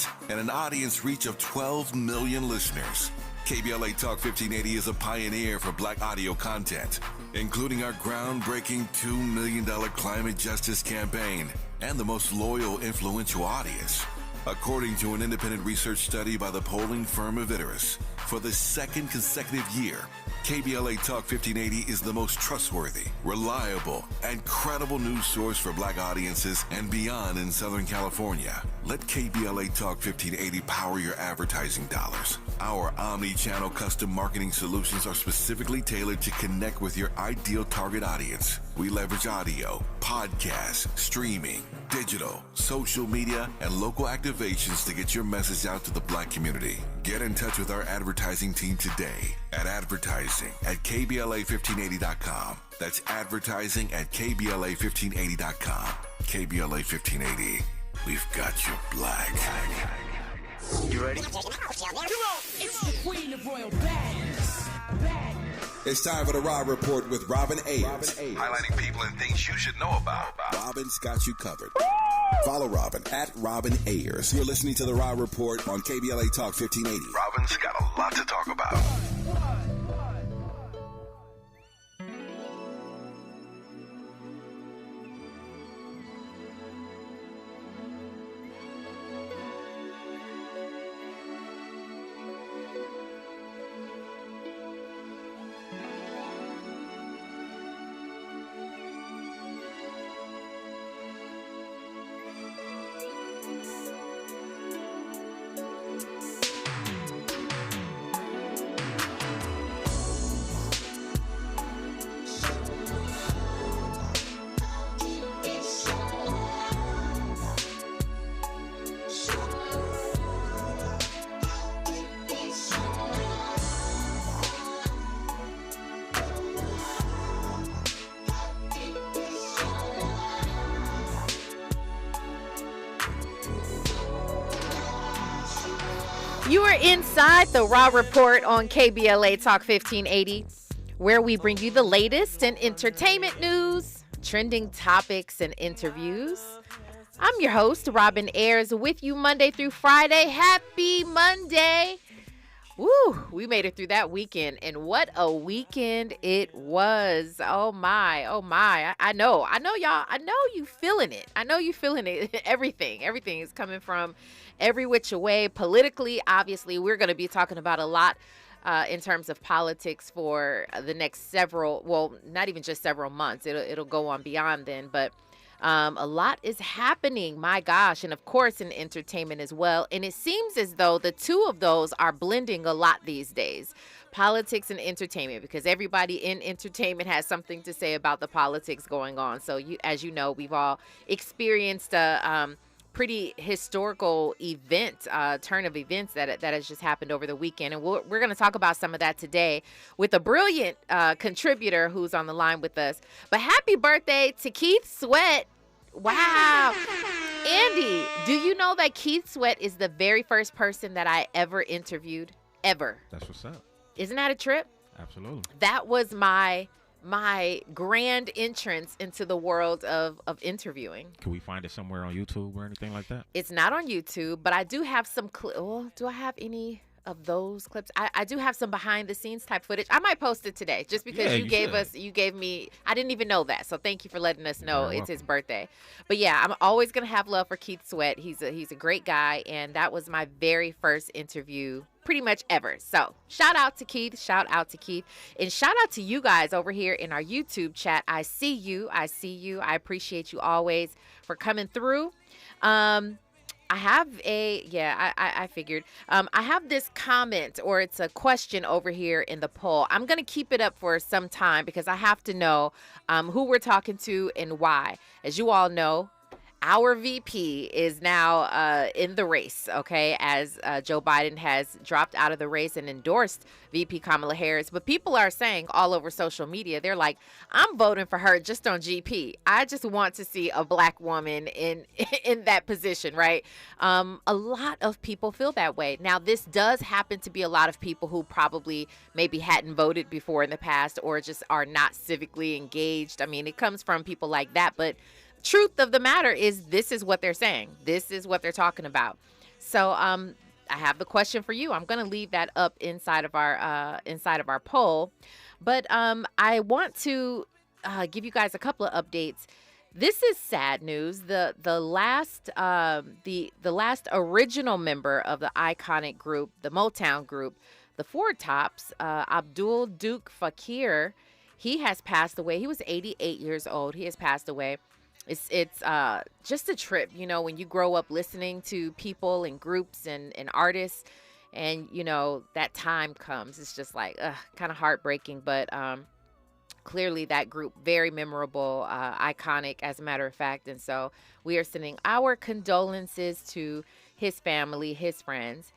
format and an audience reach of 12 million listeners. KBLA Talk 1580 is a pioneer for Black audio content, including our groundbreaking $2 million climate justice campaign and the most loyal, influential audience. According to an independent research study by the polling firm Aviterus, for the second consecutive year, KBLA Talk 1580 is the most trustworthy, reliable, and credible news source for Black audiences and beyond in Southern California. Let KBLA Talk 1580 power your advertising dollars. Our omni-channel custom marketing solutions are specifically tailored to connect with your ideal target audience. We leverage audio, podcasts, streaming, digital, social media, and local activations to get your message out to the Black community. Get in touch with our advertising team today at advertising@KBLA1580.com. That's advertising at KBLA1580.com. KBLA 1580. We've got you, Black. You ready? Come on! It's the Queen of Royal Badness. It's time for the Rob Report with Robin Ayers. Highlighting people and things you should know about. Robin's got you covered. Follow Robin at Robin Ayers. You're listening to the Rob Report on KBLA Talk 1580. Robin's got a lot to talk about. You are inside the Raw Report on KBLA Talk 1580, where we bring you the latest in entertainment news, trending topics, and interviews. I'm your host, Robin Ayers, with you Monday through Friday. Happy Monday. Woo, we made it through that weekend, and what a weekend it was. Oh my. I know y'all, I know you feeling it. Everything is coming from every which way. Politically, obviously, we're going to be talking about a lot in terms of politics for the next several, well, not even just several months. It'll go on beyond then, but a lot is happening, my gosh, and of course in entertainment as well. And it seems as though the two of those are blending a lot these days, politics and entertainment, because everybody in entertainment has something to say about the politics going on. So as you know, we've all experienced a pretty historical event, turn of events that has just happened over the weekend. And we're going to talk about some of that today with a brilliant contributor who's on the line with us. But happy birthday to Keith Sweat. Wow. Andy, do you know that Keith Sweat is the very first person that I ever interviewed? Ever. That's what's up. Isn't that a trip? Absolutely. That was my grand entrance into the world of interviewing. Can we find it somewhere on YouTube or anything like that? It's not on YouTube, but I do have some do I have any of those clips? I do have some behind the scenes type footage. I might post it today just because you gave me, I didn't even know that. So thank you for letting us know it's his birthday. But yeah, I'm always going to have love for Keith Sweat. He's a great guy. And that was my very first interview pretty much ever. So shout out to Keith, and shout out to you guys over here in our YouTube chat. I see you. I appreciate you always for coming through. I figured. I have this comment, or it's a question over here in the poll. I'm going to keep it up for some time because I have to know who we're talking to and why. As you all know, our VP is now in the race, okay, as Joe Biden has dropped out of the race and endorsed VP Kamala Harris. But people are saying all over social media, they're like, I'm voting for her just on GP. I just want to see a black woman in that position, right? A lot of people feel that way. Now, this does happen to be a lot of people who probably maybe hadn't voted before in the past or just are not civically engaged. I mean, it comes from people like that, but truth of the matter is this is what they're saying. This is what they're talking about. So I have the question for you. I'm going to leave that up inside of our poll, but I want to give you guys a couple of updates. This is sad news. The last original member of the iconic group, the Motown group, the Four Tops, Abdul Duke Fakir, he has passed away. He was 88 years old. He has passed away. It's just a trip, when you grow up listening to people and groups and artists, and that time comes. It's just like kind of heartbreaking, but clearly that group, very memorable, iconic, as a matter of fact. And so we are sending our condolences to his family, his friends.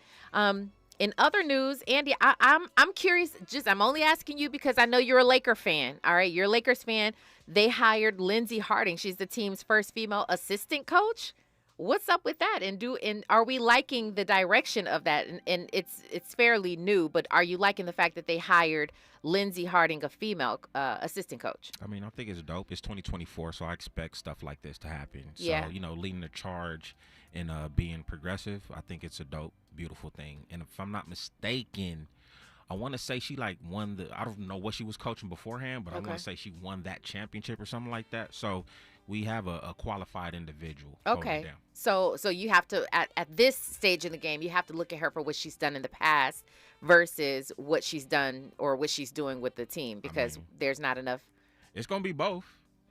In other news, Andy, I'm curious. I'm only asking you because I know you're a Laker fan. All right, you're a Lakers fan. They hired Lindsey Harding. She's the team's first female assistant coach. What's up with that? And are we liking the direction of that? And it's fairly new, but are you liking the fact that they hired Lindsey Harding, a female assistant coach? I mean, I think it's dope. It's 2024, so I expect stuff like this to happen. Yeah. So, leading the charge and being progressive, I think it's a dope, beautiful thing. And if I'm not mistaken, I want to say she won I don't know what she was coaching beforehand, but I want to say she won that championship or something like that. So we have a qualified individual. Okay. So you have to, at this stage in the game, you have to look at her for what she's done in the past versus what she's done or what she's doing with the team, because there's not enough. It's going to be both.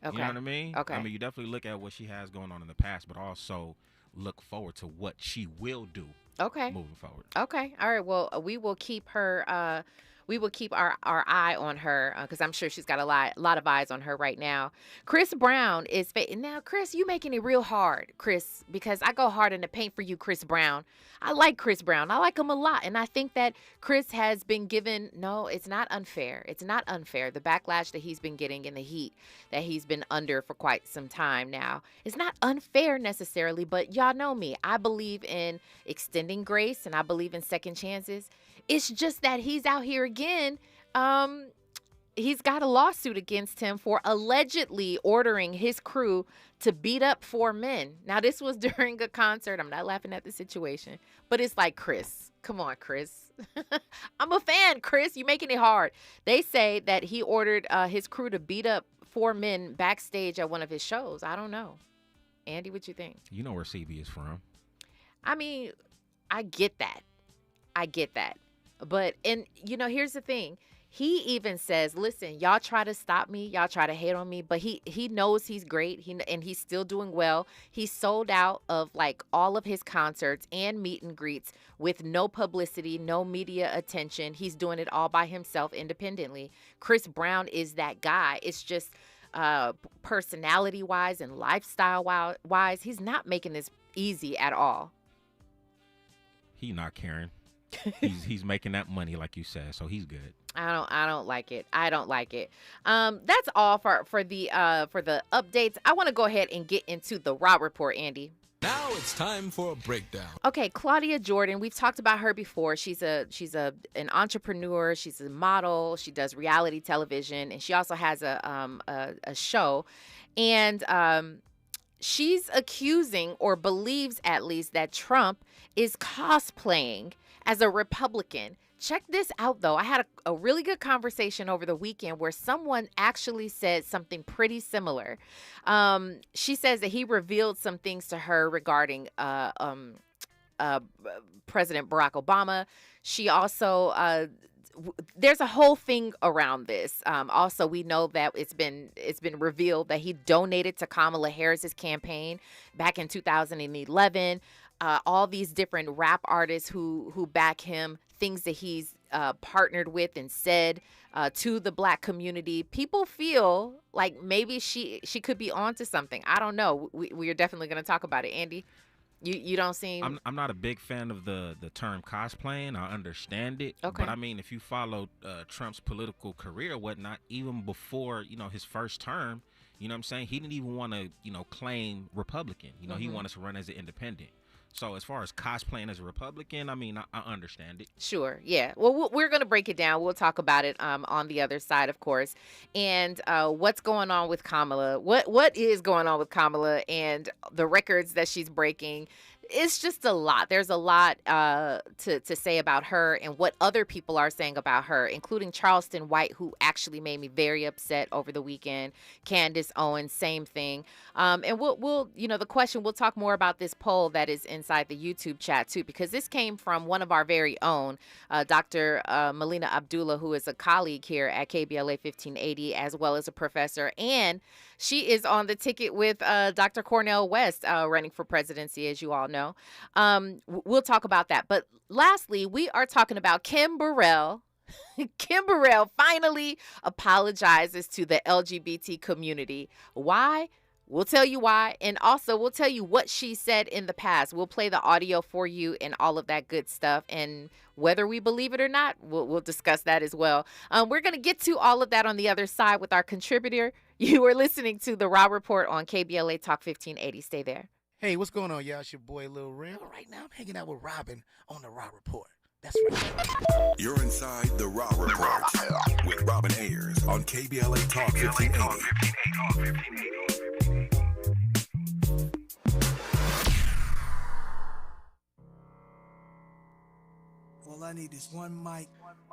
Okay. You know what I mean? Okay. I mean, you definitely look at what she has going on in the past, but also look forward to what she will do. Okay. Moving forward. Okay. All right. Well, we will keep her. We will keep our eye on her because I'm sure she's got a lot of eyes on her right now. Chris Brown is now. Chris, you making it real hard, Chris, because I go hard in the paint for you, Chris Brown. I like Chris Brown. I like him a lot, and I think that Chris has been given. No, it's not unfair. It's not unfair. The backlash that he's been getting and the heat that he's been under for quite some time now, it's not unfair necessarily. But y'all know me. I believe in extending grace, and I believe in second chances. It's just that he's out here again. He's got a lawsuit against him for allegedly ordering his crew to beat up 4 men. Now, this was during a concert. I'm not laughing at the situation, but it's like, Chris, come on, Chris. I'm a fan, Chris. You're making it hard. They say that he ordered his crew to beat up 4 men backstage at one of his shows. I don't know. Andy, what you think? You know where CB is from. I mean, I get that. But, here's the thing. He even says, listen, y'all try to stop me. Y'all try to hate on me. But he knows he's great. And he's still doing well. He sold out of all of his concerts and meet and greets with no publicity, no media attention. He's doing it all by himself independently. Chris Brown is that guy. It's just personality wise and lifestyle wise, he's not making this easy at all. He not caring. He's making that money, like you said, so he's good. I don't like it. That's all for the updates. I want to go ahead and get into the Raw Report, Andy. Now it's time for a breakdown. Okay, Claudia Jordan. We've talked about her before. She's an entrepreneur. She's a model. She does reality television, and she also has a show. And she's accusing, or believes at least, that Trump is cosplaying as a Republican. Check this out, though. I had a really good conversation over the weekend where someone actually said something pretty similar. She says that he revealed some things to her regarding President Barack Obama. She also there's a whole thing around this. Also, we know that it's been revealed that he donated to Kamala Harris's campaign back in 2011. All these different rap artists who back him, things that he's partnered with and said to the Black community. People feel like maybe she could be onto something. I don't know. We are definitely going to talk about it. Andy, you don't seem. I'm not a big fan of the term cosplaying. I understand it. Okay. But I mean, if you follow Trump's political career, whatnot, even before his first term, you know what I'm saying, he didn't even want to claim Republican. He wanted to run as an independent. So as far as cosplaying as a Republican, I mean, I understand it. Sure. Yeah. Well, we're going to break it down. We'll talk about it on the other side, of course. And what's going on with Kamala? What is going on with Kamala and the records that she's breaking? it's just a lot. There's a lot to say about her and what other people are saying about her, including Charleston White, who actually made me very upset over the weekend. Candace Owens, same thing. And we'll the question, we'll talk more about this poll that is inside the YouTube chat too, because this came from one of our very own, Dr. Melina Abdullah, who is a colleague here at KBLA 1580, as well as a professor. And she is on the ticket with Dr. Cornel West running for presidency, as you all know. We'll talk about that. But lastly, we are talking about Kim Burrell. Kim Burrell finally apologizes to the LGBT community. Why? We'll tell you why. And also, we'll tell you what she said in the past. We'll play the audio for you and all of that good stuff. And whether we believe it or not, we'll discuss that as well. We're going to get to all of that on the other side with our contributor. You are listening to The Raw Report on KBLA Talk 1580. Stay there. Hey, what's going on, y'all? It's your boy, Lil Real. Right now, I'm hanging out with Robin on The Raw Report. That's right. You're inside the Raw Report with Robin Ayers on KBLA Talk 1580. All I need is one mic.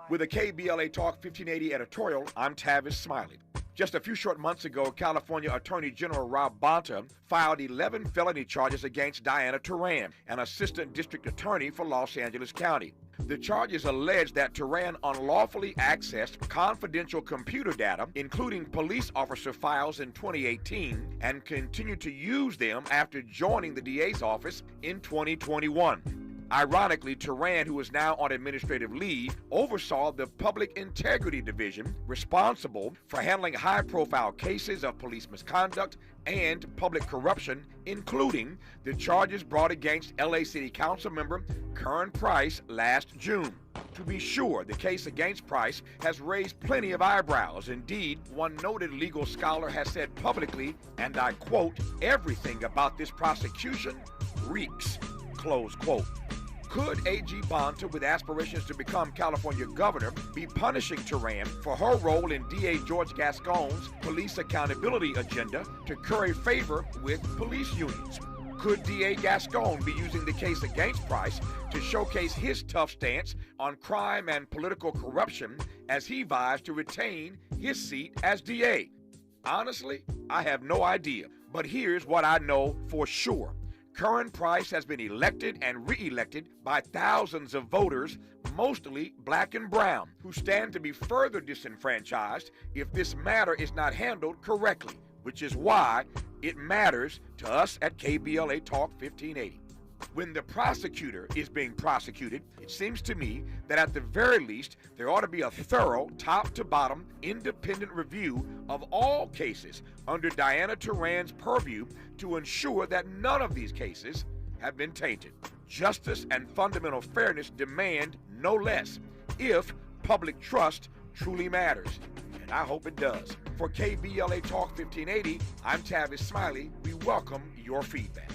With a KBLA Talk 1580 editorial, I'm Tavis Smiley. Just a few short months ago, California Attorney General Rob Bonta filed 11 felony charges against Diana Turan, an assistant district attorney for Los Angeles County. The charges allege that Turan unlawfully accessed confidential computer data, including police officer files in 2018, and continued to use them after joining the DA's office in 2021. Ironically, Turan, who is now on administrative leave, oversaw the Public Integrity Division, responsible for handling high-profile cases of police misconduct and public corruption, including the charges brought against LA City Council member Karen Price last June. To be sure, the case against Price has raised plenty of eyebrows. Indeed, one noted legal scholar has said publicly, and I quote, "Everything about this prosecution reeks," close quote. Could A.G. Bonta, with aspirations to become California governor, be punishing Turan for her role in D.A. George Gascon's police accountability agenda to curry favor with police unions? Could D.A. Gascon be using the case against Price to showcase his tough stance on crime and political corruption as he vies to retain his seat as D.A.? Honestly, I have no idea, but here's what I know for sure. Karen Price has been elected and re-elected by thousands of voters, mostly black and brown, who stand to be further disenfranchised if this matter is not handled correctly, which is why it matters to us at KBLA Talk 1580. When the prosecutor is being prosecuted, it seems to me that at the very least, there ought to be a thorough, top-to-bottom, independent review of all cases under Diana Turan's purview to ensure that none of these cases have been tainted. Justice and fundamental fairness demand no less, if public trust truly matters. And I hope it does. For KBLA Talk 1580, I'm Tavis Smiley. We welcome your feedback.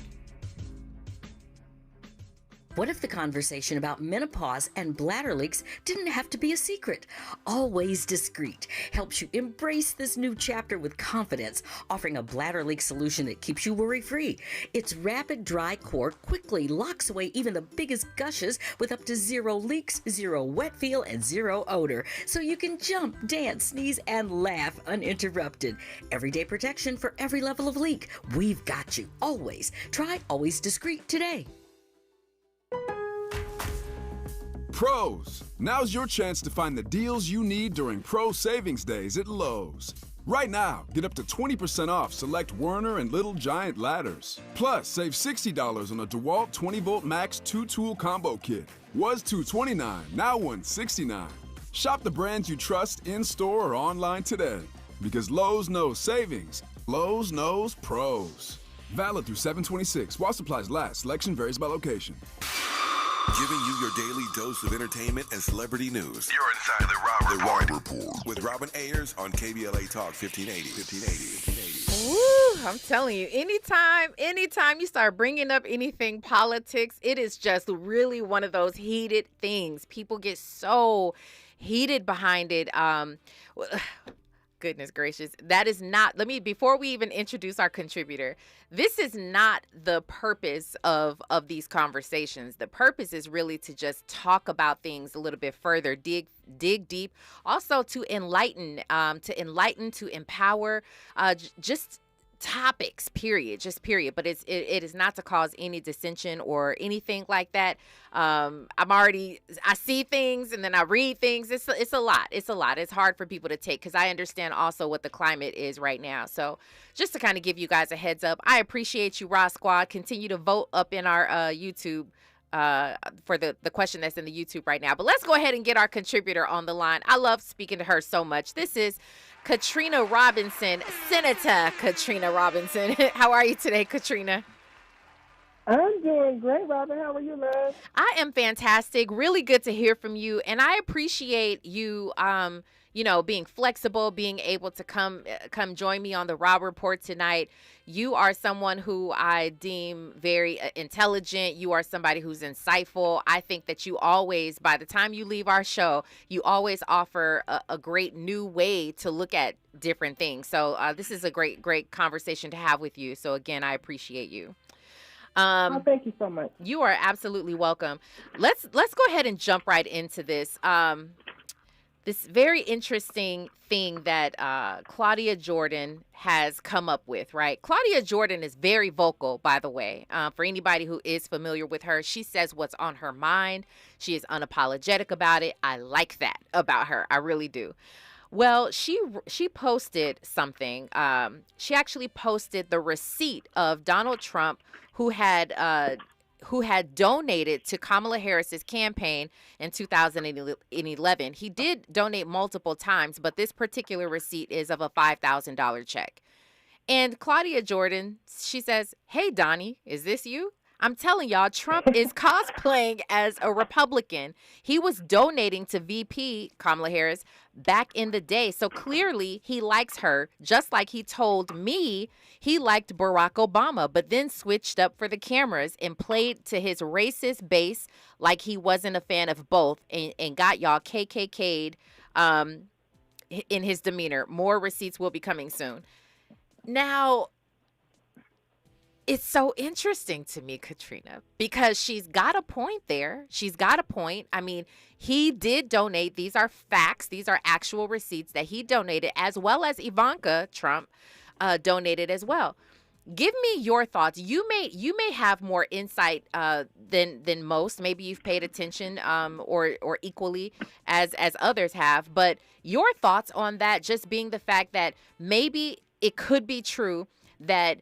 What if the conversation about menopause and bladder leaks didn't have to be a secret? Always Discreet helps you embrace this new chapter with confidence, offering a bladder leak solution that keeps you worry-free. Its rapid dry cord quickly locks away even the biggest gushes with up to 0 leaks, 0 wet feel, and 0 odor. So you can jump, dance, sneeze, and laugh uninterrupted. Everyday protection for every level of leak. We've got you, always. Try Always Discreet today. Pros, now's your chance to find the deals you need during Pro Savings Days at Lowe's. Right now, get up to 20% off select Werner and Little Giant ladders. Plus, save $60 on a DeWalt 20-volt Max 2-tool combo kit. Was $229, now $169. Shop the brands you trust in-store or online today. Because Lowe's knows savings. Lowe's knows pros. Valid through 7/26. While supplies last. Selection varies by location. Giving you your daily dose of entertainment and celebrity news. You're inside the Raw Report with Robin Ayers on KBLA Talk 1580. Woo, I'm telling you, anytime you start bringing up anything politics, it is just really one of those heated things. People get so heated behind it. Goodness gracious. That is not, before we even introduce our contributor, this is not the purpose of these conversations. The purpose is really to just talk about things a little bit further, dig deep, also to enlighten, to empower, just topics, period, but it is not to cause any dissension or anything like that. I see things and then I read things. It's a lot. It's hard for people to take, because I understand also what the climate is right now. So just to kind of give you guys a heads up, I appreciate you, Raw Squad. Continue to vote up in our YouTube for the question that's in the YouTube right now. But let's go ahead and get our contributor on the line. I love speaking to her so much. This is Katrina Robinson, Senator Katrina Robinson. How are you today, Katrina? I'm doing great, Robin. How are you, love? I am fantastic. Really good to hear from you. And I appreciate you, being flexible, being able to come join me on the Raw Report tonight. You are someone who I deem very intelligent. You are somebody who's insightful. I think that you always, by the time you leave our show, you always offer a great new way to look at different things. So this is a great conversation to have with you. So again, I appreciate you. Thank you so much. You are absolutely welcome. Let's go ahead and jump right into this. This very interesting thing that Claudia Jordan has come up with, right? Claudia Jordan is very vocal, by the way. For anybody who is familiar with her, she says what's on her mind. She is unapologetic about it. I like that about her. I really do. Well, she posted something. She actually posted the receipt of Donald Trump, who had donated to Kamala Harris's campaign in 2011. He did donate multiple times, but this particular receipt is of a $5,000 check. And Claudia Jordan, she says, "Hey, Donnie, is this you? I'm telling y'all, Trump is cosplaying as a Republican. He was donating to VP Kamala Harris back in the day. So clearly he likes her, just like he told me he liked Barack Obama, but then switched up for the cameras and played to his racist base like he wasn't a fan of both, and got y'all KKK'd in his demeanor. More receipts will be coming soon." Now, it's so interesting to me, Katrina, because she's got a point there. She's got a point. I mean, he did donate. These are facts. These are actual receipts that he donated, as well as Ivanka Trump donated as well. Give me your thoughts. You may have more insight than most. Maybe you've paid attention or equally as others have. But your thoughts on that, just being the fact that maybe it could be true that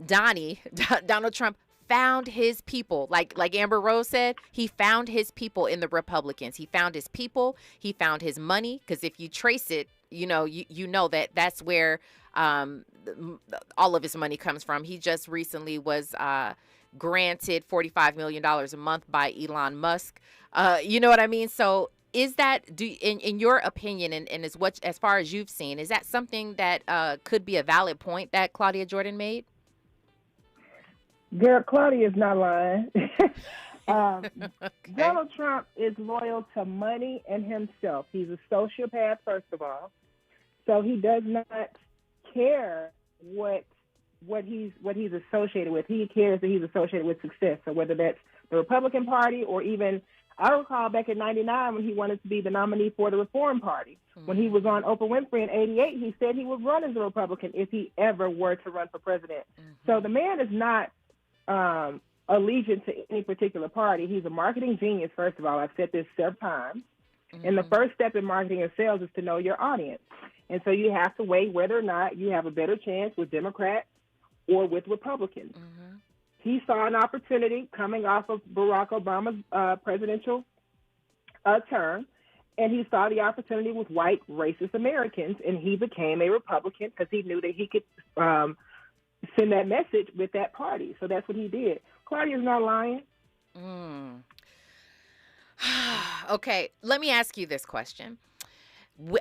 Donald Trump found his people, like Amber Rose said, he found his people in the Republicans. He found his people. He found his money, because if you trace it, you know that that's where all of his money comes from. He just recently was granted $45 million a month by Elon Musk. You know what I mean? So is that, in your opinion, and as far as you've seen, is that something that could be a valid point that Claudia Jordan made? Girl, Claudia is not lying. Okay. Donald Trump is loyal to money and himself. He's a sociopath, first of all. So he does not care what he's associated with. He cares that he's associated with success. So whether that's the Republican Party or even, I recall back in '99 when he wanted to be the nominee for the Reform Party. Mm-hmm. When he was on Oprah Winfrey in '88, he said he would run as a Republican if he ever were to run for president. Mm-hmm. So the man is not allegiance to any particular party. He's a marketing genius, first of all. I've said this several times. Mm-hmm. And the first step in marketing and sales is to know your audience. And so you have to weigh whether or not you have a better chance with Democrats or with Republicans. Mm-hmm. He saw an opportunity coming off of Barack Obama's presidential term, and he saw the opportunity with white racist Americans, and he became a Republican because he knew that he could send that message with that party. So that's what he did. Claudia's not lying. Okay, let me ask you this question.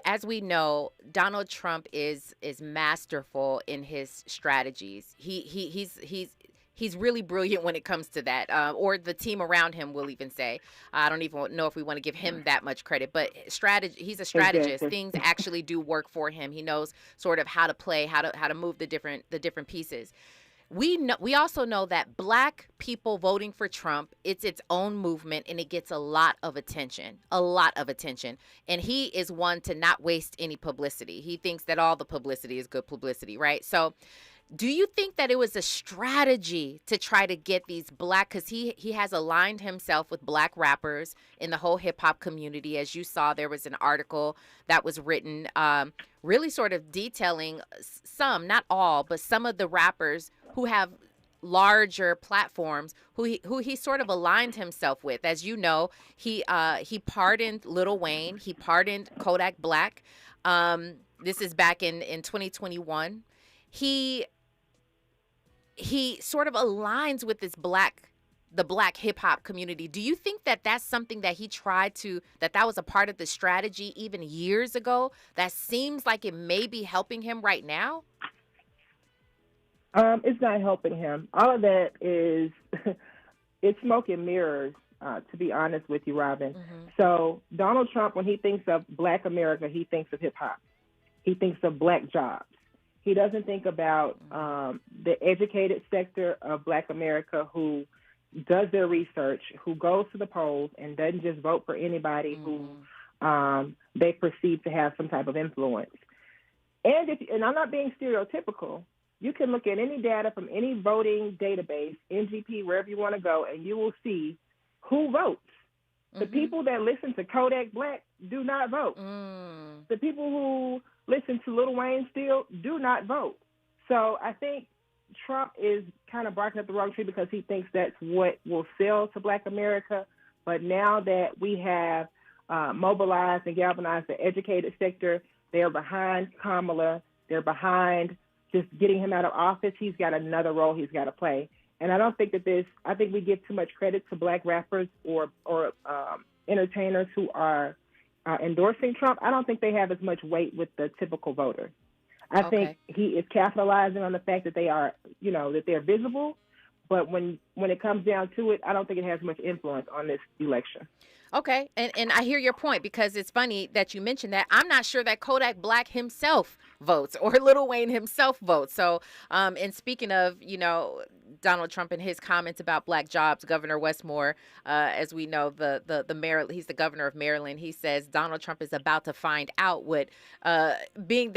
As we know, Donald Trump is masterful in his strategies. He's really brilliant when it comes to that, or the team around him will even say. I don't even know if we want to give him that much credit, but he's a strategist. Exactly. Things actually do work for him. He knows sort of how to play, how to move the different pieces. We also know that Black people voting for Trump, it's its own movement, and it gets a lot of attention. And he is one to not waste any publicity. He thinks that all the publicity is good publicity, right? So do you think that it was a strategy to try to get these Black, because he has aligned himself with Black rappers in the whole hip hop community? As you saw, there was an article that was written really sort of detailing some, not all, but some of the rappers who have larger platforms who he sort of aligned himself with. As you know, he pardoned Lil Wayne, he pardoned Kodak Black. This is back in 2021. He sort of aligns with the Black hip hop community. Do you think that that's something that he tried that was a part of the strategy even years ago that seems like it may be helping him right now? It's not helping him. All of that is, it's smoke and mirrors, to be honest with you, Robin. Mm-hmm. So Donald Trump, when he thinks of Black America, he thinks of hip hop. He thinks of Black jobs. He doesn't think about the educated sector of Black America who does their research, who goes to the polls and doesn't just vote for anybody who they perceive to have some type of influence. And I'm not being stereotypical. You can look at any data from any voting database, NGP, wherever you want to go, and you will see who votes. The people that listen to Kodak Black do not vote. The people who listen to Lil Wayne still do not vote. So I think Trump is kind of barking up the wrong tree because he thinks that's what will sell to Black America. But now that we have mobilized and galvanized the educated sector, they're behind Kamala. They're behind just getting him out of office. He's got another role he's got to play. And I don't think I think we give too much credit to Black rappers or entertainers who are endorsing Trump. I don't think they have as much weight with the typical voter. I think he is capitalizing on the fact that they are, that they're visible. But when it comes down to it, I don't think it has much influence on this election. Okay. And I hear your point, because it's funny that you mentioned that. I'm not sure that Kodak Black himself votes or Lil Wayne himself votes. So, and speaking of, Donald Trump and his comments about Black jobs, Governor Westmore, as we know, he's the governor of Maryland. He says Donald Trump is about to find out what being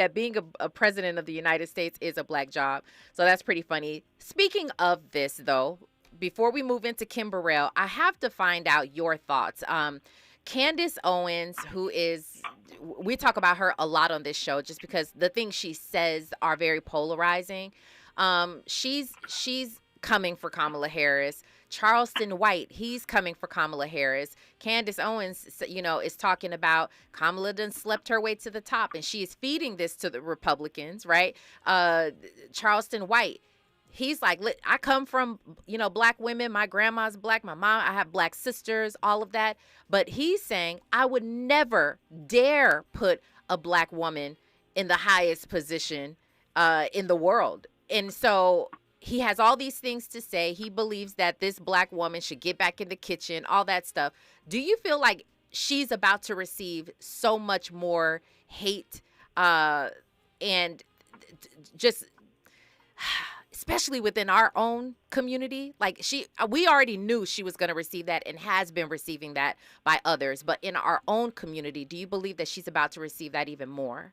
a president of the United States is a Black job. So that's pretty funny. Speaking of this, though, before we move into Kim Burrell, I have to find out your thoughts. Candace Owens, we talk about her a lot on this show just because the things she says are very polarizing. She's coming for Kamala Harris. Charleston White, he's coming for Kamala Harris. Candace Owens, is talking about Kamala done slept her way to the top, and she is feeding this to the Republicans, right? Charleston White, he's like, I come from, Black women. My grandma's Black. My mom, I have Black sisters, all of that. But he's saying, I would never dare put a Black woman in the highest position in the world. And so he has all these things to say. He believes that this Black woman should get back in the kitchen, all that stuff. Do you feel like she's about to receive so much more hate and just... especially within our own community? Like we already knew she was going to receive that and has been receiving that by others. But in our own community, do you believe that she's about to receive that even more?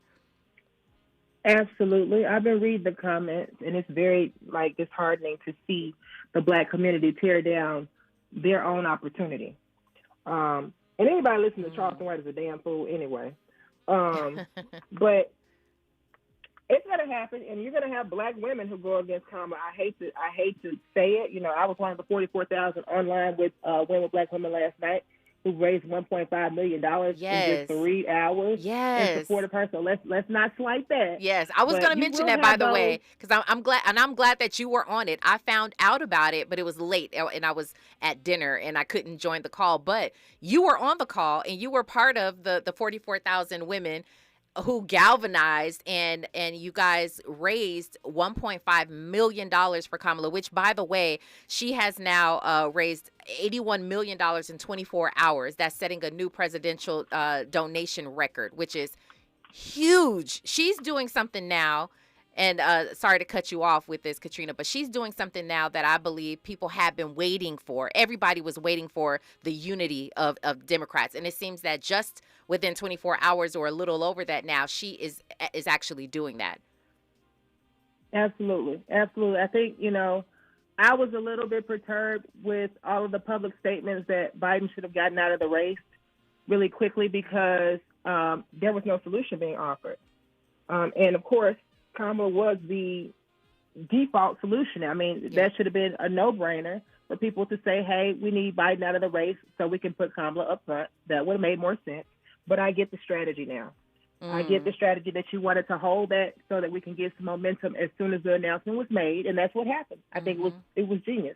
Absolutely. I've been reading the comments, and it's very disheartening to see the Black community tear down their own opportunity. And anybody listening to Charleston White is a damn fool anyway. But it's going to happen, and you're going to have Black women who go against Kamala. I hate to say it. I was one of the 44,000 online with Women with Black Women last night who raised $1.5 million in just 3 hours in support of her. So let's not slight that. Yes, I was going to mention that, by the way, because I'm glad that you were on it. I found out about it, but it was late, and I was at dinner, and I couldn't join the call. But you were on the call, and you were part of the 44,000 women who galvanized and you guys raised $1.5 million for Kamala, which, by the way, she has now raised $81 million in 24 hours. That's setting a new presidential donation record, which is huge. She's doing something now. And sorry to cut you off with this, Katrina, but she's doing something now that I believe people have been waiting for. Everybody was waiting for the unity of Democrats. And it seems that just within 24 hours or a little over that now, she is actually doing that. Absolutely. Absolutely. I think, I was a little bit perturbed with all of the public statements that Biden should have gotten out of the race really quickly because there was no solution being offered. And, of course, Kamala was the default solution. I mean, that should have been a no-brainer for people to say, hey, we need Biden out of the race so we can put Kamala up front. That would have made more sense. But I get the strategy now. I get the strategy that you wanted to hold that so that we can get some momentum as soon as the announcement was made, and that's what happened. I think it was genius.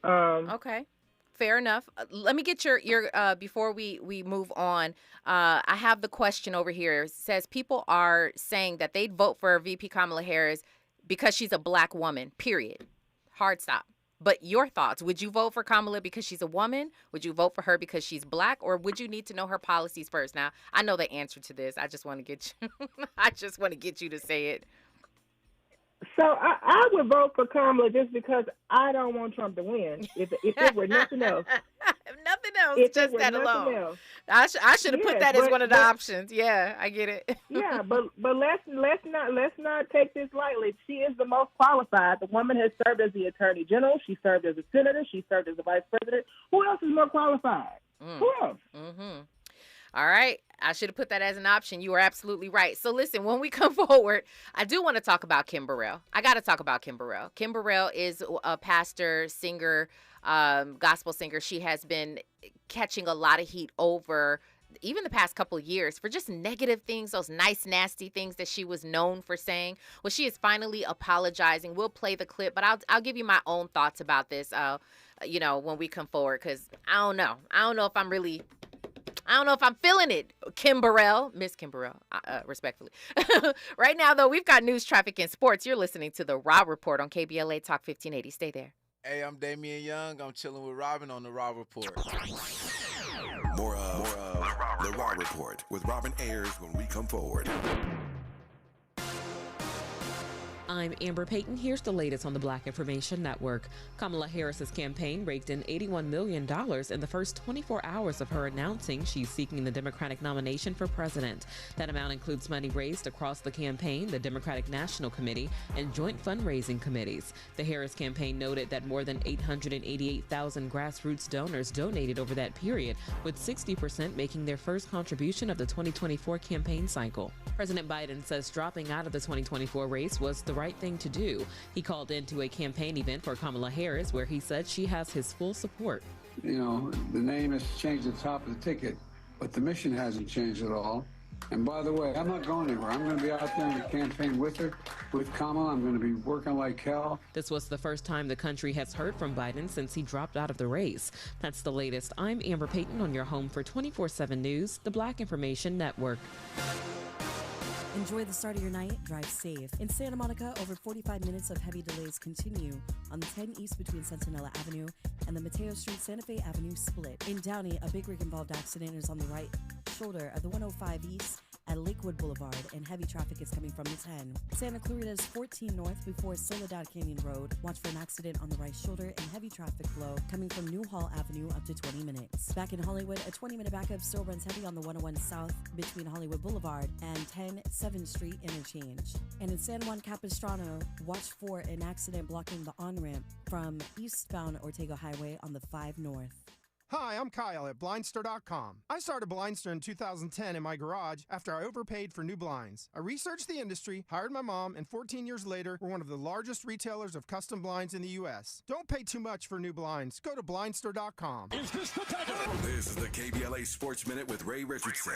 Okay. Fair enough. Let me get your before we move on. I have the question over here. It says people are saying that they'd vote for VP Kamala Harris because she's a black woman, period. Hard stop. But your thoughts, would you vote for Kamala because she's a woman? Would you vote for her because she's black? Or would you need to know her policies first? Now, I know the answer to this. I just want to get you to say it. So I would vote for Kamala just because I don't want Trump to win. If it were nothing else. Nothing else, just that alone. I should have put that as one of the options. Yeah, I get it. Yeah, but let's not take this lightly. She is the most qualified. The woman has served as the attorney general. She served as a senator. She served as a vice president. Who else is more qualified? Who else? All right. I should have put that as an option. You are absolutely right. So listen, when we come forward, I do want to talk about Kim Burrell. I got to talk about Kim Burrell. Kim Burrell is a pastor, singer, gospel singer. She has been catching a lot of heat over even the past couple of years for just negative things, those nice, nasty things that she was known for saying. Well, she is finally apologizing. We'll play the clip, but I'll give you my own thoughts about this, when we come forward, because I don't know. I don't know if I'm feeling it, Kim Burrell, Miss Kim Burrell, respectfully. Right now, though, we've got news, traffic, and sports. You're listening to the Raw Report on KBLA Talk 1580. Stay there. Hey, I'm Damian Young. I'm chilling with Robin on the Raw Report. More of the Raw Report with Robin Ayers when we come forward. I'm Amber Payton. Here's the latest on the Black Information Network. Kamala Harris's campaign raked in $81 million in the first 24 hours of her announcing she's seeking the Democratic nomination for president. That amount includes money raised across the campaign, the Democratic National Committee, and joint fundraising committees. The Harris campaign noted that more than 888,000 grassroots donors donated over that period, with 60% making their first contribution of the 2024 campaign cycle. President Biden says dropping out of the 2024 race was the right thing to do. He called into a campaign event for Kamala Harris where he said she has his full support. The name has changed at the top of the ticket, but the mission hasn't changed at all. And by the way, I'm not going anywhere. I'm going to be out there in the campaign with her, with Kamala. I'm going to be working like hell. This was the first time the country has heard from Biden since he dropped out of the race. That's the latest. I'm Amber Payton on your home for 24/7 News, the Black Information Network. Enjoy the start of your night, drive safe. In Santa Monica, over 45 minutes of heavy delays continue on the 10 East between Centinela Avenue and the Mateo Street Santa Fe Avenue split. In Downey, a big rig-involved accident is on the right shoulder of the 105 East at Lakewood Boulevard, and heavy traffic is coming from the 10. Santa Clarita's 14 North before Soledad Canyon Road. Watch for an accident on the right shoulder and heavy traffic flow coming from New Hall Avenue up to 20 minutes. Back in Hollywood, a 20-minute backup still runs heavy on the 101 South between Hollywood Boulevard and 10 7th Street interchange. And in San Juan Capistrano, watch for an accident blocking the on-ramp from eastbound Ortega Highway on the 5 North. Hi, I'm Kyle at Blindster.com. I started Blindster in 2010 in my garage after I overpaid for new blinds. I researched the industry, hired my mom, and 14 years later, we're one of the largest retailers of custom blinds in the U.S. Don't pay too much for new blinds. Go to Blindster.com. This is the KBLA Sports Minute with Ray Richardson.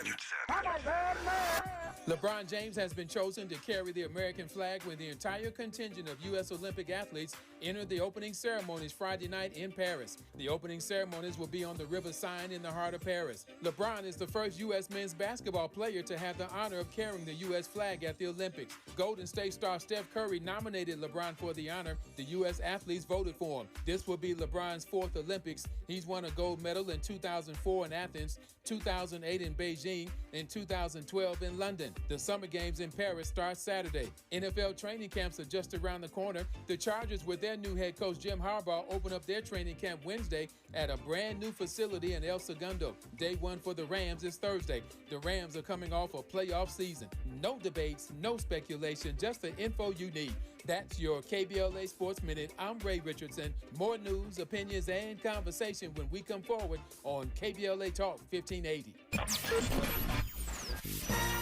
LeBron James has been chosen to carry the American flag with the entire contingent of U.S. Olympic athletes enter the opening ceremonies Friday night in Paris. The opening ceremonies will be on the River Seine in the heart of Paris. LeBron is the first U.S. men's basketball player to have the honor of carrying the U.S. flag at the Olympics. Golden State star Steph Curry nominated LeBron for the honor. The U.S. athletes voted for him. This will be LeBron's fourth Olympics. He's won a gold medal in 2004 in Athens, 2008 in Beijing, and 2012 in London. The Summer Games in Paris start Saturday. NFL training camps are just around the corner. The Chargers, with their new head coach Jim Harbaugh, open up their training camp Wednesday at a brand new facility in El Segundo. Day one for the Rams is Thursday. The Rams are coming off a playoff season. No debates, no speculation, just the info you need. That's your KBLA Sports Minute. I'm Ray Richardson. More news, opinions, and conversation when we come forward on KBLA Talk 1580.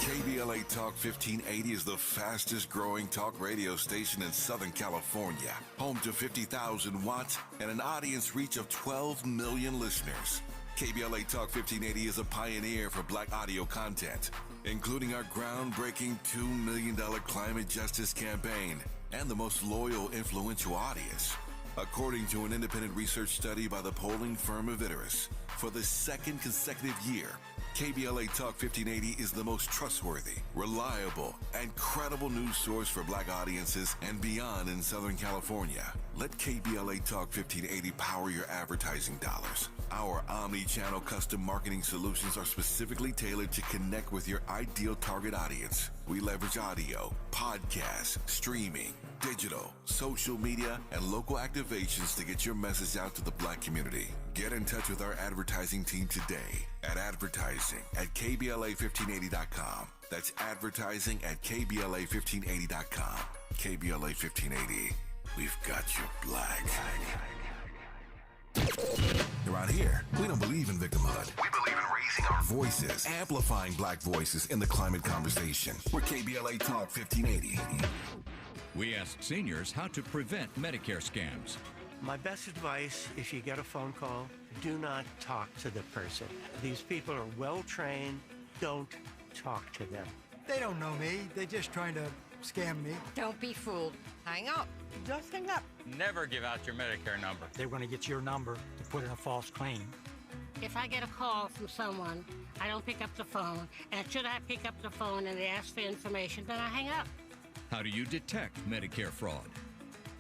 KBLA Talk 1580 is the fastest growing talk radio station in Southern California. Home to 50,000 watts and an audience reach of 12 million listeners. KBLA Talk 1580 is a pioneer for Black audio content, including our groundbreaking $2 million climate justice campaign and the most loyal, influential audience. According to an independent research study by the polling firm Aviterus, for the second consecutive year, KBLA Talk 1580 is the most trustworthy, reliable, and credible news source for Black audiences and beyond in Southern California. Let KBLA Talk 1580 power your advertising dollars. Our omni-channel custom marketing solutions are specifically tailored to connect with your ideal target audience. We leverage audio, podcasts, streaming, digital, social media, and local activations to get your message out to the Black community. Get in touch with our advertising team today at advertising@kbla1580.com. That's advertising at kbla1580.com. KBLA 1580. We've got you Black. Around here, we don't believe in victimhood. We believe in raising our voices, amplifying Black voices in the climate conversation. We're KBLA Talk 1580. We asked seniors how to prevent Medicare scams. My best advice, if you get a phone call, do not talk to the person. These people are well trained. Don't talk to them. They don't know me. They're just trying to scam me. Don't be fooled. Hang up. Just hang up. Never give out your Medicare number. They're going to get your number to put in a false claim. If I get a call from someone, I don't pick up the phone. And should I pick up the phone and they ask for information, then I hang up. How do you detect Medicare fraud?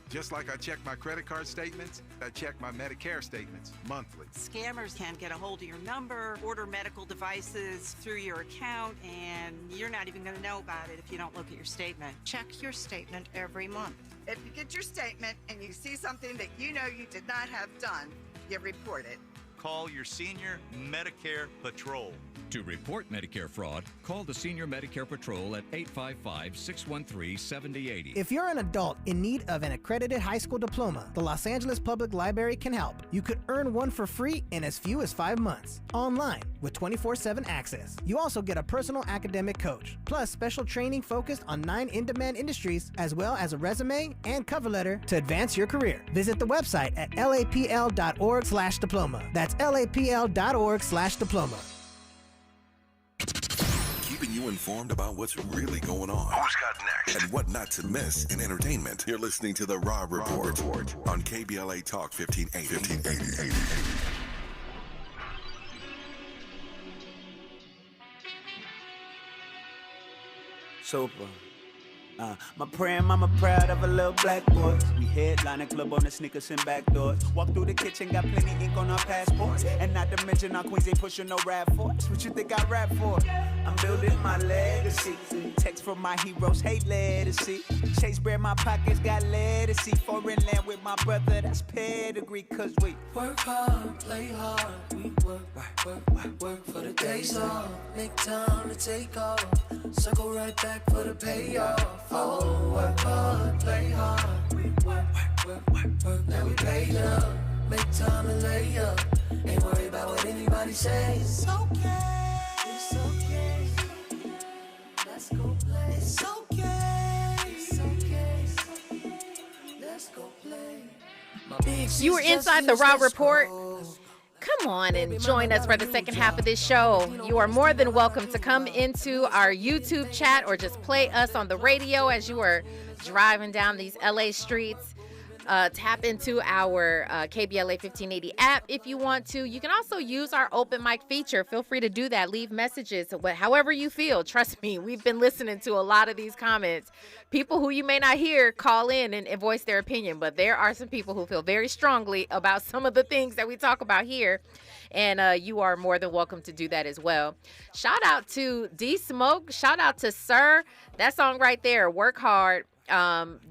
Just like I check my credit card statements, I check my Medicare statements monthly. Scammers can get a hold of your number, order medical devices through your account, and you're not even going to know about it if you don't look at your statement. Check your statement every month. If you get your statement and you see something that you know you did not have done, you report it. Call your senior Medicare Patrol. To report Medicare fraud, call the Senior Medicare Patrol at 855-613-7080. If you're an adult in need of an accredited high school diploma, the Los Angeles Public Library can help. You could earn one for free in as few as 5 months, online with 24/7 access. You also get a personal academic coach, plus special training focused on 9 in-demand industries, as well as a resume and cover letter to advance your career. Visit the website at lapl.org/diploma. That's lapl.org/diploma. Keeping you informed about what's really going on. Who's got next? And what not to miss in entertainment. You're listening to The Rob Report on KBLA Talk 1580. Super. My prayer and mama proud of a little black boy. We headline a club on the sneakers and back doors. Walk through the kitchen, got plenty ink on our passports. And not to mention our queens ain't pushing no rap force. What you think I rap for? I'm building my legacy. Text from my heroes, hate legacy. Chase bread, my pockets got legacy. Foreign land with my brother, that's pedigree. Cause we work hard, play hard. We work for the days off. Make time to take off. Circle right back for the payoff. Oh, work hard, play hard. We work, now we pay up. Make time and lay up. Ain't worried about what anybody says. It's okay, it's okay. Let's go play. It's okay, it's okay. Let's go play. You were inside the Raw Report. Come on and join us for the second half of this show. You are more than welcome to come into our YouTube chat or just play us on the radio as you are driving down these LA streets. Tap into our KBLA 1580 app if you want to. You can also use our open mic feature. Feel free to do that. Leave messages, however you feel. Trust me, we've been listening to a lot of these comments. People who you may not hear call in and voice their opinion, but there are some people who feel very strongly about some of the things that we talk about here, and you are more than welcome to do that as well. Shout out to D Smoke. Shout out to Sir. That song right there, Work Hard.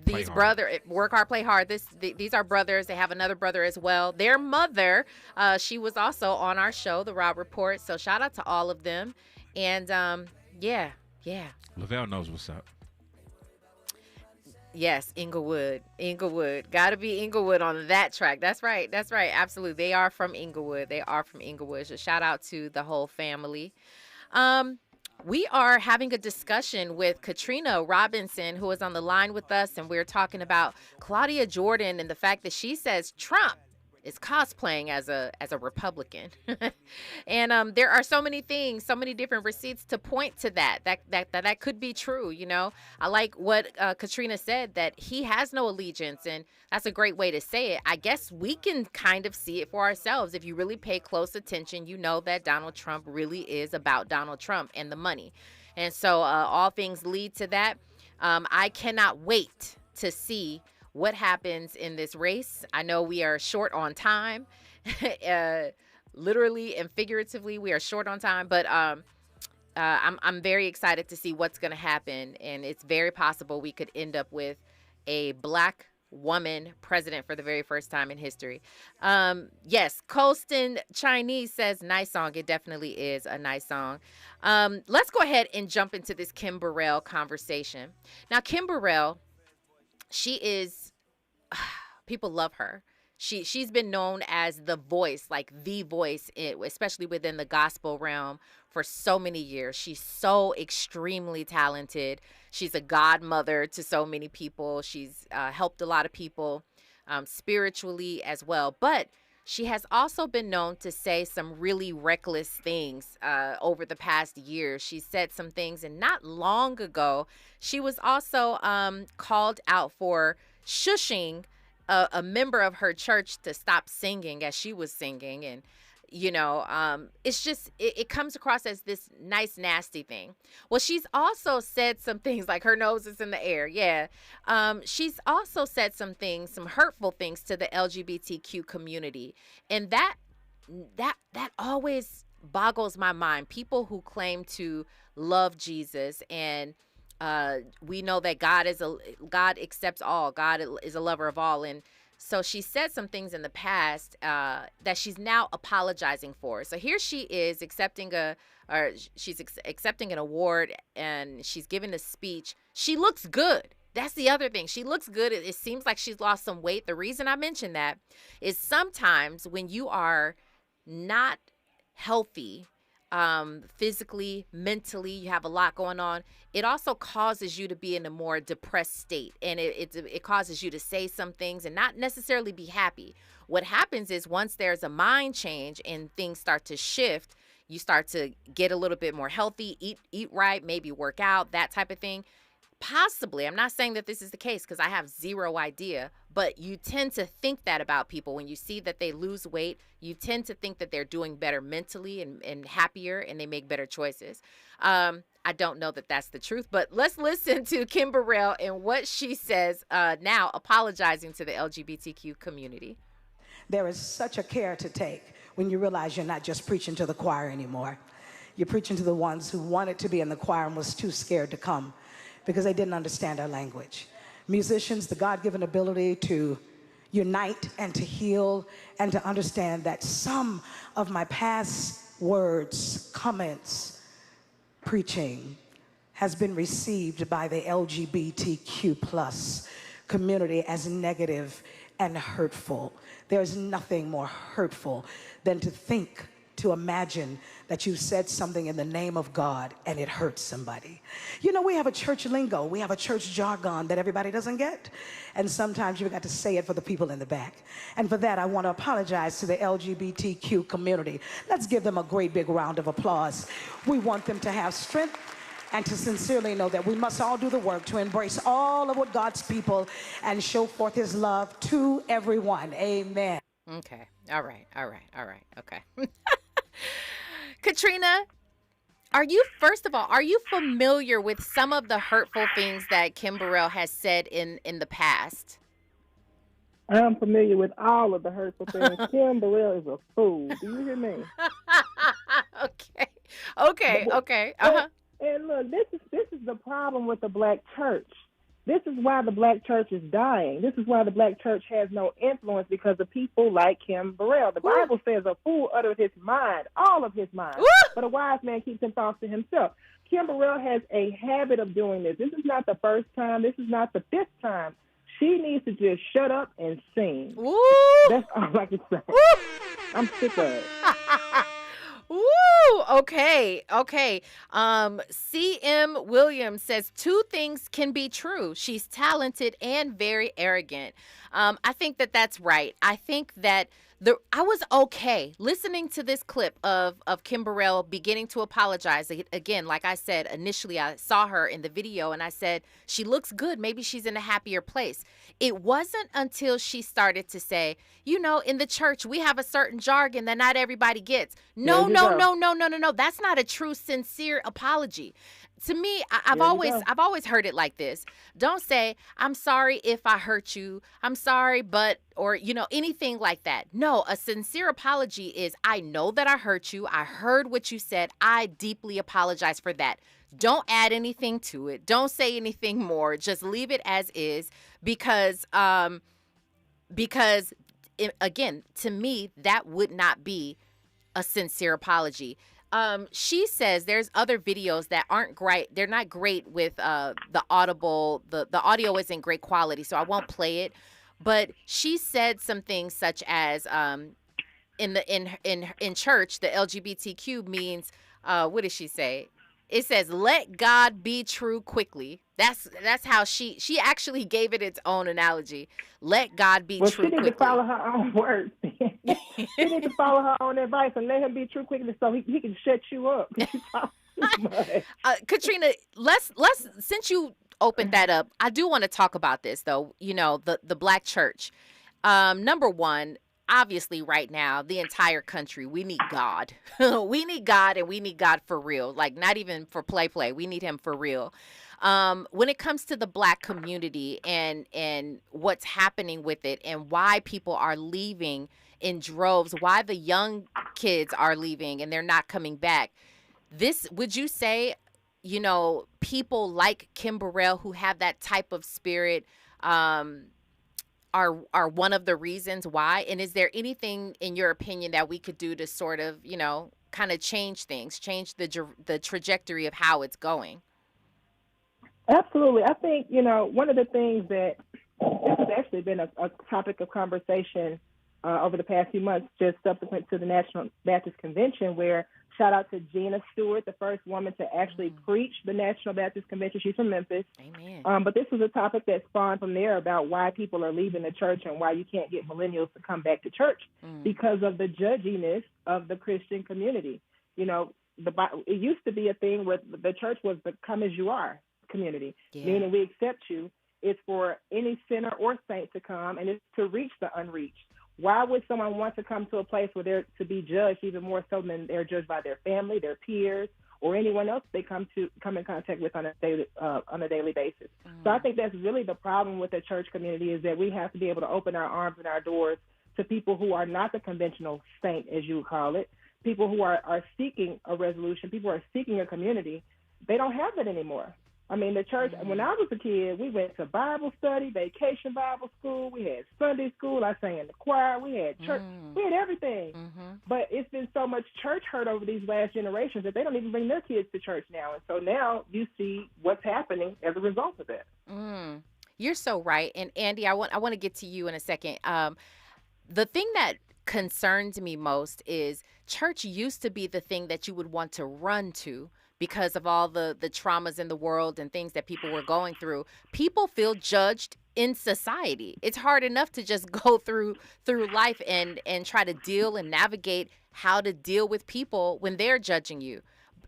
These brothers work hard, play hard. These are brothers. They have another brother as well. Their mother, she was also on our show, The Rob Report. So shout out to all of them. And yeah. Lavelle knows what's up. Yes, Inglewood. Gotta be Inglewood on that track. That's right. Absolutely. They are from Inglewood. So shout out to the whole family. We are having a discussion with Katrina Robinson, who is on the line with us, and we're talking about Claudia Jordan and the fact that she says Trump is cosplaying as a Republican. And there are so many things, so many different receipts to point to that could be true. You know, I like what Katrina said, that he has no allegiance, and that's a great way to say it. I guess we can kind of see it for ourselves. If you really pay close attention, you know that Donald Trump really is about Donald Trump and the money. And so all things lead to that. I cannot wait to see what happens in this race. I know we are short on time. Literally and figuratively, we are short on time, but I'm very excited to see what's going to happen, and it's very possible we could end up with a black woman president for the very first time in history. Yes, Colston Chinese says, nice song. It definitely is a nice song. Let's go ahead and jump into this Kim Burrell conversation. Now, Kim Burrell, she is, people love her. She's been known as the voice, like the voice, especially within the gospel realm, for so many years. She's so extremely talented. She's a godmother to so many people. She's helped a lot of people spiritually as well. But she has also been known to say some really reckless things over the past year. She said some things, and not long ago, she was also called out for shushing a member of her church to stop singing as she was singing. And, you know, it's just, it comes across as this nice, nasty thing. Well, she's also said some things like her nose is in the air. Yeah. She's also said some things, some hurtful things to the LGBTQ community. And that always boggles my mind. People who claim to love Jesus, and we know that God accepts all. God is a lover of all. And so she said some things in the past that she's now apologizing for. So here she is accepting accepting an award, and she's giving a speech. She looks good. That's the other thing. She looks good. It seems like she's lost some weight. The reason I mention that is sometimes when you are not healthy, physically, mentally, you have a lot going on, it also causes you to be in a more depressed state, and it causes you to say some things and not necessarily be happy. What happens is once there's a mind change and things start to shift, you start to get a little bit more healthy, eat right, maybe work out, that type of thing. Possibly, I'm not saying that this is the case because I have zero idea, but you tend to think that about people. When you see that they lose weight, you tend to think that they're doing better mentally and happier, and they make better choices. I don't know that that's the truth, but let's listen to Kim Burrell and what she says now, apologizing to the LGBTQ community. There is such a care to take when you realize you're not just preaching to the choir anymore. You're preaching to the ones who wanted to be in the choir and was too scared to come because they didn't understand our language. Musicians, the God-given ability to unite and to heal and to understand that some of my past words, comments, preaching has been received by the LGBTQ plus community as negative and hurtful. There's nothing more hurtful than to think, to imagine that you said something in the name of God and it hurts somebody. You know, we have a church lingo, we have a church jargon that everybody doesn't get. And sometimes you've got to say it for the people in the back. And for that, I want to apologize to the LGBTQ community. Let's give them a great big round of applause. We want them to have strength and to sincerely know that we must all do the work to embrace all of what God's people and show forth his love to everyone. Amen. Okay. All right. Okay. Katrina, first of all, are you familiar with some of the hurtful things that Kim Burrell has said in the past? I'm familiar with all of the hurtful things. Kim Burrell is a fool. Do you hear me? Okay. Uh-huh. And look, this is the problem with the black church. This is why the black church is dying. This is why the black church has no influence, because of people like Kim Burrell. The Bible says a fool uttereth his mind, all of his mind, but a wise man keeps him thoughts to himself. Kim Burrell has a habit of doing this. This is not the first time. This is not the fifth time. She needs to just shut up and sing. That's all I can say. I'm sick of it. Woo! Okay. C.M. Williams says 2 things can be true. She's talented and very arrogant. I think that's right. I think that I was okay listening to this clip of Kim Burrell beginning to apologize. Again, like I said, initially I saw her in the video and I said, she looks good. Maybe she's in a happier place. It wasn't until she started to say, in the church, we have a certain jargon that not everybody gets. No. That's not a true, sincere apology. To me, I've always heard it like this. Don't say, I'm sorry if I hurt you. I'm sorry, but, or, anything like that. No, a sincere apology is, I know that I hurt you. I heard what you said. I deeply apologize for that. Don't add anything to it. Don't say anything more. Just leave it as is because again, to me, that would not be a sincere apology. She says there's other videos that aren't great. They're not great with the audible. The audio isn't great quality, so I won't play it. But she said some things such as in church, the LGBTQ means what did she say? It says, "Let God be true quickly." That's how she actually gave it its own analogy. Let God be true quickly. She need to follow her own words. She need to follow her own advice and let him be true quickly so he can shut you up. Katrina, let's since you opened that up, I do want to talk about this though. The black church. Number one, obviously right now, the entire country, we need God. We need God, and we need God for real. Like, not even for play. We need him for real. When it comes to the black community and what's happening with it and why people are leaving in droves, why the young kids are leaving and they're not coming back, would you say, people like Kim Burrell who have that type of spirit, are one of the reasons why? And is there anything, in your opinion, that we could do to sort of, kind of change things, change the trajectory of how it's going? Absolutely. I think, one of the things that this has actually been a topic of conversation over the past few months, just subsequent to the National Baptist Convention, where shout out to Gina Stewart, the first woman to actually preach the National Baptist Convention. She's from Memphis. Amen. But this was a topic that spawned from there about why people are leaving the church and why you can't get millennials to come back to church because of the judginess of the Christian community. It used to be a thing where the church was the come as you are community, meaning we accept you. It's for any sinner or saint to come, and it's to reach the unreached. Why would someone want to come to a place where they're to be judged even more so than they're judged by their family, their peers, or anyone else they come in contact with on a daily basis? So I think that's really the problem with the church community, is that we have to be able to open our arms and our doors to people who are not the conventional saint, as you would call it, people who are seeking a resolution, people who are seeking a community. They don't have it anymore. I mean, the church, when I was a kid, we went to Bible study, vacation Bible school, we had Sunday school, I sang in the choir, we had church, we had everything. But it's been so much church hurt over these last generations that they don't even bring their kids to church now. And so now you see what's happening as a result of that. You're so right. And Andy, I want to get to you in a second. The thing that concerns me most is church used to be the thing that you would want to run to, because of all the traumas in the world and things that people were going through. People feel judged in society. It's hard enough to just go through life and try to deal and navigate how to deal with people when they're judging you.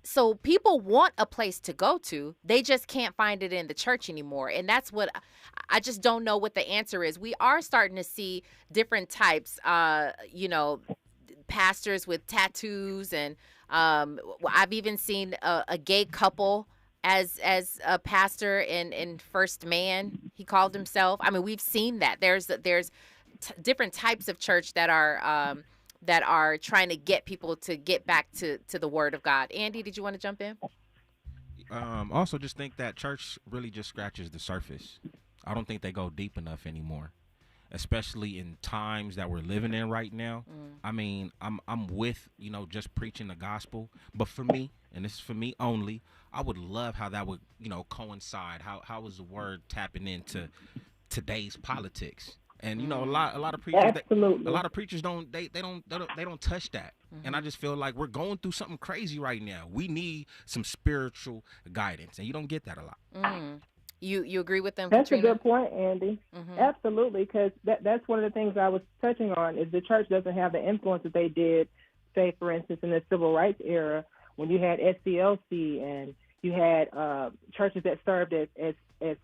So people want a place to go to. They just can't find it in the church anymore. And that's what I just don't know what the answer is. We are starting to see different types, pastors with tattoos. And I've even seen a gay couple as a pastor in First Man, he called himself. I mean, we've seen that. There's different types of church that are trying to get people to get back to the Word of God. Andy, did you want to jump in? Also, just think that church really just scratches the surface. I don't think they go deep enough anymore, especially in times that we're living in right now. I mean, I'm with, just preaching the gospel. But for me, and this is for me only, I would love how that would, coincide. How is the word tapping into today's politics? And a lot of preachers, don't touch that. And I just feel like we're going through something crazy right now. We need some spiritual guidance, and you don't get that a lot. You agree with them, That's Katrina? a good point, Andy. Absolutely, because that's one of the things I was touching on is the church doesn't have the influence that they did, say, for instance, in the civil rights era when you had SCLC and you had churches that served as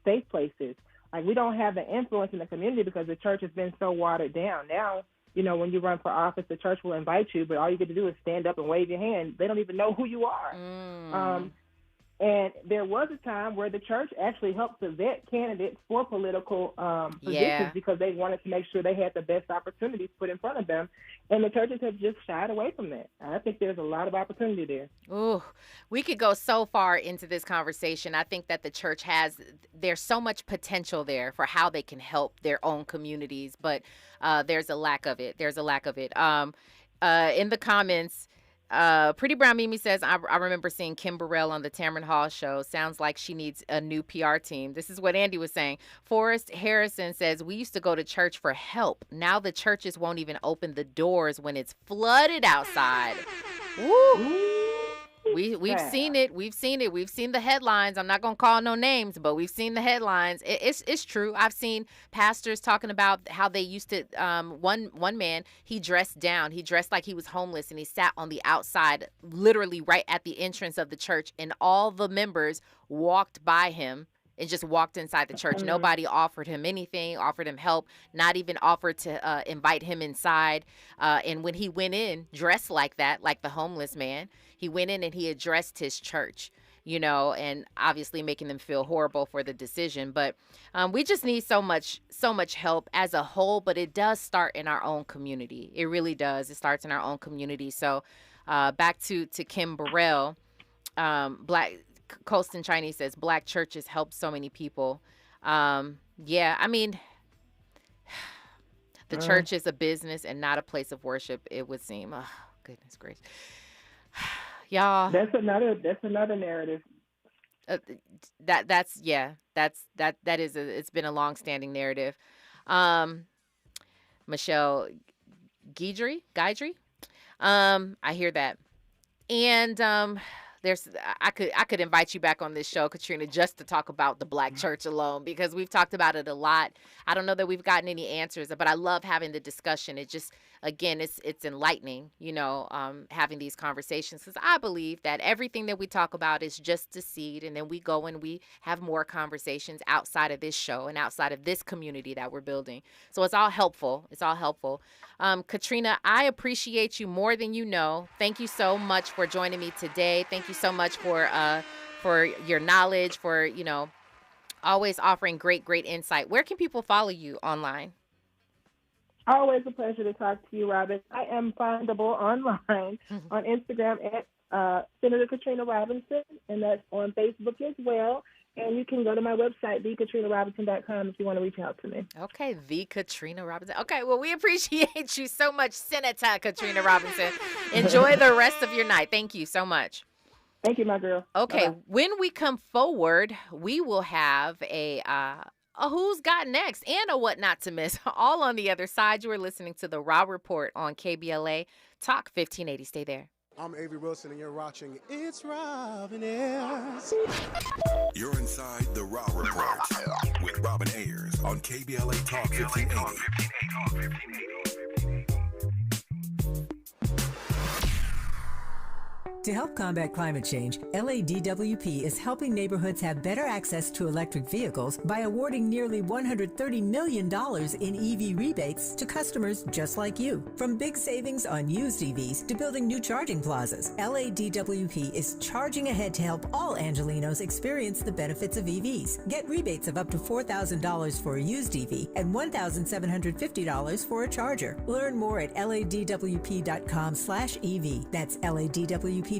safe places. Like, we don't have the influence in the community because the church has been so watered down. Now, when you run for office, the church will invite you, but all you get to do is stand up and wave your hand. They don't even know who you are. And there was a time where the church actually helped to vet candidates for political positions because they wanted to make sure they had the best opportunities put in front of them. And the churches have just shied away from that. I think there's a lot of opportunity there. Ooh, we could go so far into this conversation. I think that the church there's so much potential there for how they can help their own communities, but there's a lack of it. In the comments, Pretty Brown Mimi says, I remember seeing Kim Burrell on the Tamron Hall show. Sounds like she needs a new PR team. This is what Andy was saying. Forrest Harrison says, we used to go to church for help. Now the churches won't even open the doors when it's flooded outside. Woo! We've seen it. We've seen the headlines. I'm not going to call no names, but we've seen the headlines. It's true. I've seen pastors talking about how they used to, one man, he dressed down. He dressed like he was homeless, and he sat on the outside, literally right at the entrance of the church, and all the members walked by him and just walked inside the church. Nobody offered him anything, offered him help, not even offered to invite him inside. And when he went in dressed like that, like the homeless man, he went in and he addressed his church, and obviously making them feel horrible for the decision. But we just need so much help as a whole, but it does start in our own community. It really does. It starts in our own community. So back to Kim Burrell, Colston Chinese says, Black churches help so many people. I mean, the church is a business and not a place of worship, it would seem. Oh, goodness gracious. Y'all. That's another narrative. It's been a long-standing narrative. Michelle Guidry, I hear that. And I could invite you back on this show, Katrina, just to talk about the Black church alone, because we've talked about it a lot. I don't know that we've gotten any answers, but I love having the discussion. It just, again, it's enlightening, having these conversations, because I believe that everything that we talk about is just a seed, and then we go and we have more conversations outside of this show and outside of this community that we're building. So it's all helpful. Katrina, I appreciate you more than you know. Thank you so much for joining me today. Thank you so much for your knowledge, for, always offering great insight. Where can people follow you online? Always a pleasure to talk to you, Robin. I am findable online on Instagram at Senator Katrina Robinson, and that's on Facebook as well. And you can go to my website, thekatrinarobinson.com, if you want to reach out to me. Okay, the Katrina Robinson. Okay, well, we appreciate you so much, Senator Katrina Robinson. Enjoy the rest of your night. Thank you so much. Thank you, my girl. Okay, Bye-bye. When we come forward, we will have a Who's Got Next and a What Not to Miss. All on the other side. You are listening to The Raw Report on KBLA Talk 1580. Stay there. I'm Avery Wilson, and you're watching It's Robin Ayers. You're inside The Raw Report with Robin Ayers on KBLA Talk 1580. To help combat climate change, LADWP is helping neighborhoods have better access to electric vehicles by awarding nearly $130 million in EV rebates to customers just like you. From big savings on used EVs to building new charging plazas, LADWP is charging ahead to help all Angelinos experience the benefits of EVs. Get rebates of up to $4,000 for a used EV and $1,750 for a charger. Learn more at ladwp.com/EV. That's ladwp.com/EV.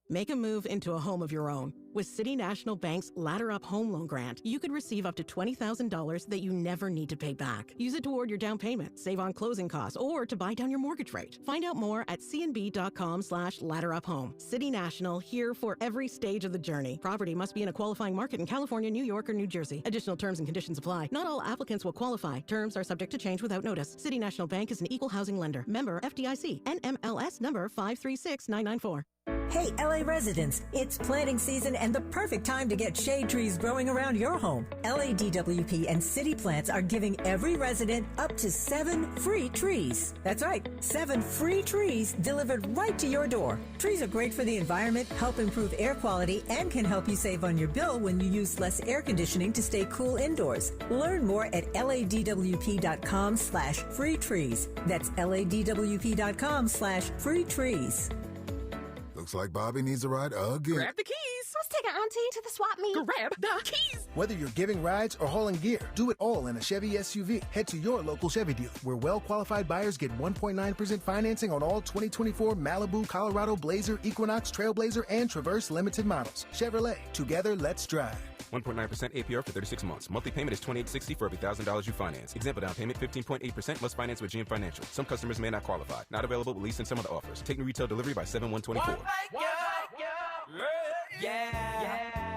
Make a move into a home of your own. With City National Bank's Ladder Up Home Loan Grant, you could receive up to $20,000 that you never need to pay back. Use it toward your down payment, save on closing costs, or to buy down your mortgage rate. Find out more at cnb.com/ladderuphome. City National, here for every stage of the journey. Property must be in a qualifying market in California, New York, or New Jersey. Additional terms and conditions apply. Not all applicants will qualify. Terms are subject to change without notice. City National Bank is an equal housing lender. Member FDIC. NMLS number 536994. Hey, LA residents, it's planting season and the perfect time to get shade trees growing around your home. LADWP and City Plants are giving every resident up to 7 free trees. That's right, 7 free trees delivered right to your door. Trees are great for the environment, help improve air quality, and can help you save on your bill when you use less air conditioning to stay cool indoors. Learn more at ladwp.com/free trees. That's ladwp.com/free trees. Looks like Bobby needs a ride again. Grab the keys. Let's take our auntie to the swap meet. Grab the keys. Whether you're giving rides or hauling gear, do it all in a Chevy SUV. Head to your local Chevy dealer, where well-qualified buyers get 1.9% financing on all 2024 Malibu, Colorado, Blazer, Equinox, Trailblazer, and Traverse limited models. Chevrolet, together, let's drive. 1.9% APR for 36 months. Monthly payment is $28.60 for every $1,000 you finance. Example down payment 15.8% plus finance with GM Financial. Some customers may not qualify. Not available with lease and some other offers. Take new retail delivery by 7/1/24.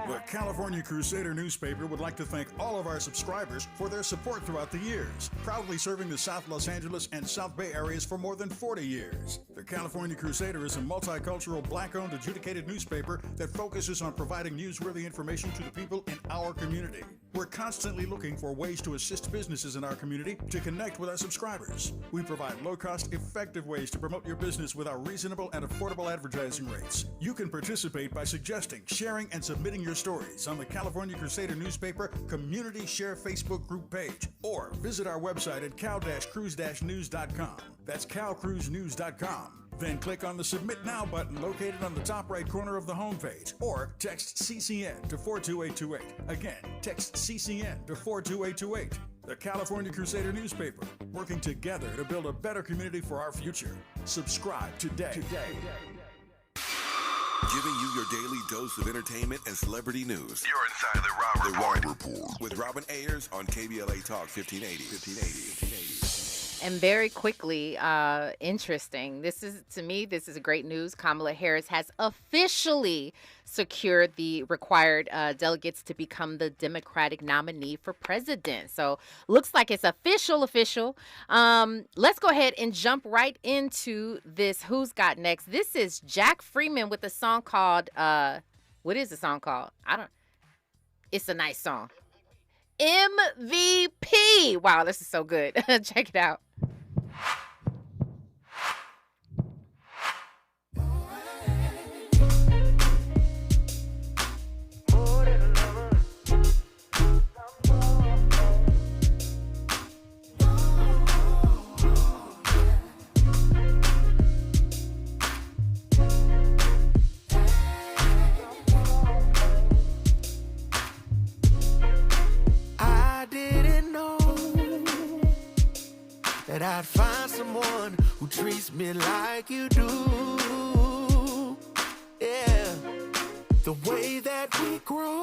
The California Crusader newspaper would like to thank all of our subscribers for their support throughout the years, proudly serving the South Los Angeles and South Bay areas for more than 40 years. The California Crusader is a multicultural, black-owned, adjudicated newspaper that focuses on providing newsworthy information to the people in our community. We're constantly looking for ways to assist businesses in our community to connect with our subscribers. We provide low-cost, effective ways to promote your business with our reasonable and affordable advertising rates. You can participate by suggesting, sharing, and submitting your stories on the California Crusader newspaper Community Share Facebook group page, or visit our website at cal-cruise-news.com. That's calcruisenews.com. Then click on the Submit Now button located on the top right corner of the homepage, or text CCN to 42828. Again, text CCN to 42828. The California Crusader newspaper, working together to build a better community for our future. Subscribe today. Giving you your daily dose of entertainment and celebrity news. You're inside the Rob Report. With Robin Ayers on KBLA Talk 1580. And very quickly, interesting. This is a great news. Kamala Harris has officially secured the required delegates to become the Democratic nominee for president. So looks like it's official. Let's go ahead and jump right into this Who's Got Next. This is Jack Freeman with a song called, what is the song called? It's a nice song. MVP. Wow, this is so good. Check it out. That I'd find someone who treats me like you do. Yeah, the way that we grow.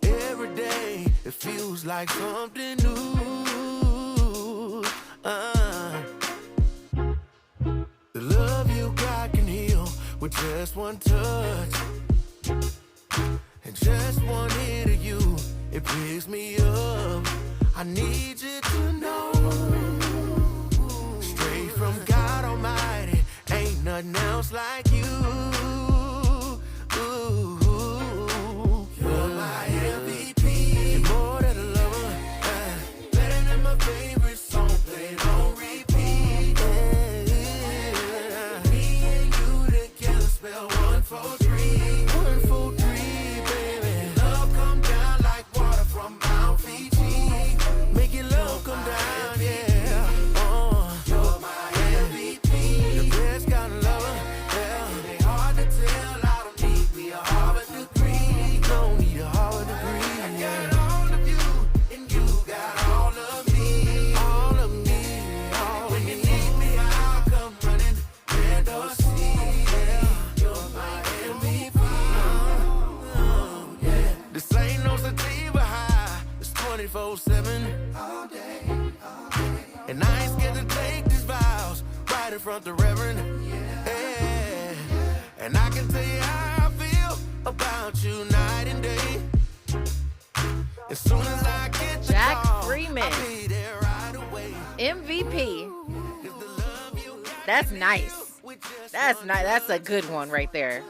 Every day it feels like something new. The love you got can heal with just one touch. And just one hit of you, it picks me up. I need you to know, straight from God Almighty, ain't nothing else like you. You're my MVP. You're more than a lover, better than my favorite song played on repeat. front the Reverend. Yeah. And I can tell you how I feel about you night and day. As soon as I get the Jack call, Freeman, I'll be there right away. MVP. That's nice. That's nice. That's a good one right there.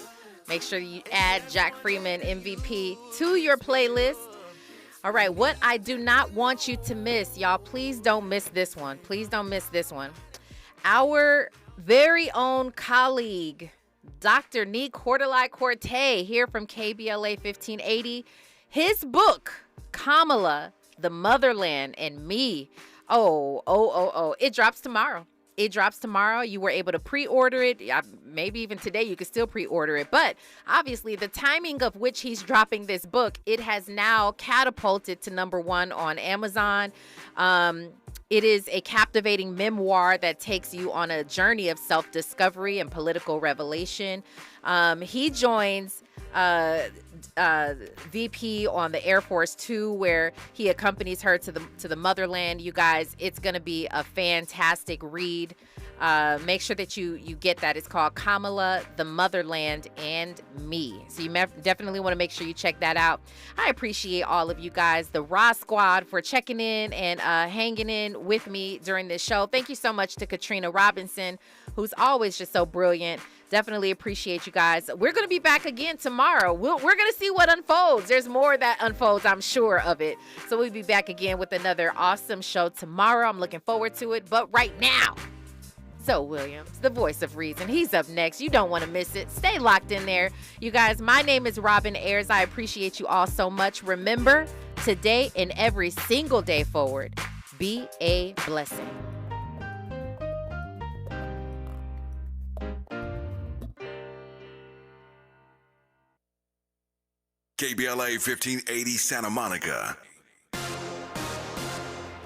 Make sure you add Jack Freeman MVP to your playlist. All right, what I do not want you to miss, y'all, please don't miss this one. Please don't miss this one. Our very own colleague, Dr. Nee Cordelai-Corte, here from KBLA 1580. His book, Kamala, The Motherland and Me. It drops tomorrow. It drops tomorrow. You were able to pre-order it. Maybe even today you could still pre-order it. But obviously the timing of which he's dropping this book, it has now catapulted to #1 on Amazon. It is a captivating memoir that takes you on a journey of self-discovery and political revelation. He joins VP on the Air Force 2, where he accompanies her to the motherland. You guys, it's going to be a fantastic read. Make sure that you get that. It's called Kamala, The Motherland, and Me. So you definitely want to make sure you check that out. I appreciate all of you guys, the Raw Squad, for checking in and hanging in with me during this show. Thank you so much to Katrina Robinson, who's always just so brilliant. Definitely appreciate you guys. We're going to be back again tomorrow. We're going to see what unfolds. There's more that unfolds, I'm sure of it. So we'll be back again with another awesome show tomorrow. I'm looking forward to it. But right now, Zoe Williams, the voice of reason, he's up next. You don't want to miss it. Stay locked in there. You guys, my name is Robin Ayers. I appreciate you all so much. Remember, today and every single day forward, be a blessing. KBLA 1580 Santa Monica.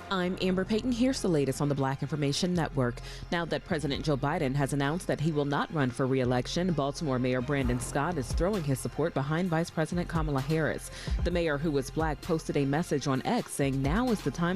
I'm Amber Payton. Here's the latest on the Black Information Network. Now that President Joe Biden has announced that he will not run for re-election, Baltimore Mayor Brandon Scott is throwing his support behind Vice President Kamala Harris. The mayor, who was Black, posted a message on X saying now is the time to